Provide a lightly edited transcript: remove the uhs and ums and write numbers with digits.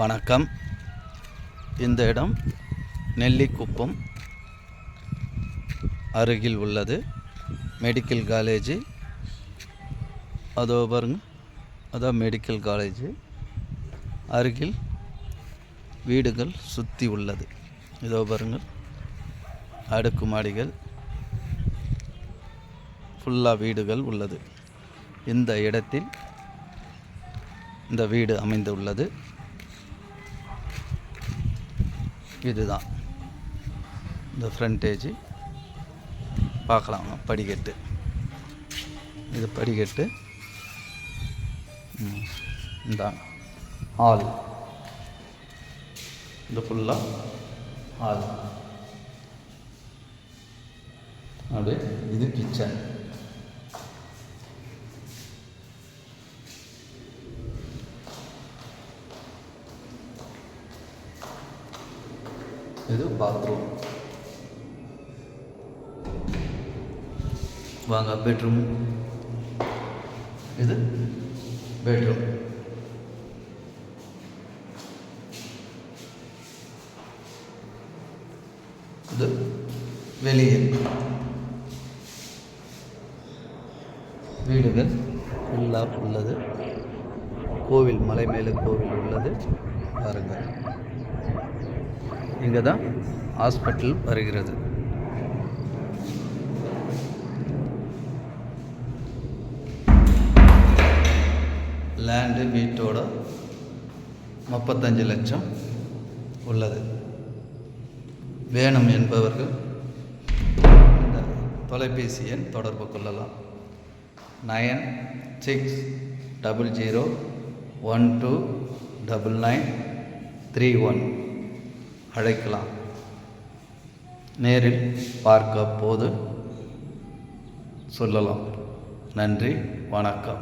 வணக்கம். இந்த இடம் நெல்லிக்குப்பம் அருகில் உள்ளது. மெடிக்கல் காலேஜ் அதோ பாருங்க, அதான் மெடிக்கல் காலேஜ். அருகில் வீடுகள் சுற்றி உள்ளது. இதோ பாருங்கள், அடுக்குமாடிகள் ஃபுல்லாக வீடுகள் உள்ளது. இந்த இடத்தில் இந்த வீடு அமைந்துள்ளது. இதுதான் இந்த ஃப்ரண்டேஜ். பார்க்கலாம், படிக்கட்டு. இது படிக்கட்டு. இந்த ஹால், இது ஃபுல்லாக ஹால். அப்படியே இது கிச்சன். இது பாத்ரூம். வாங்க, பெட்ரூம். இது பெட்ரூம். இது வெளியே. வீடுகள் ஃபுல்லாக உள்ளது. கோவில், மலை மேலே கோவில் உள்ளது. பாருங்கள், இங்கே தான் ஹாஸ்பிட்டல் வருகிறது. லேண்டு வீட்டோட 35 லட்சம் உள்ளது. வேணும் என்பவர்கள் இந்த தொலைபேசி எண் தொடர்பு கொள்ளலாம். 9600129931 அழைக்கலாம். நேரில் பார்க்க போது சொல்லலாம். நன்றி, வணக்கம்.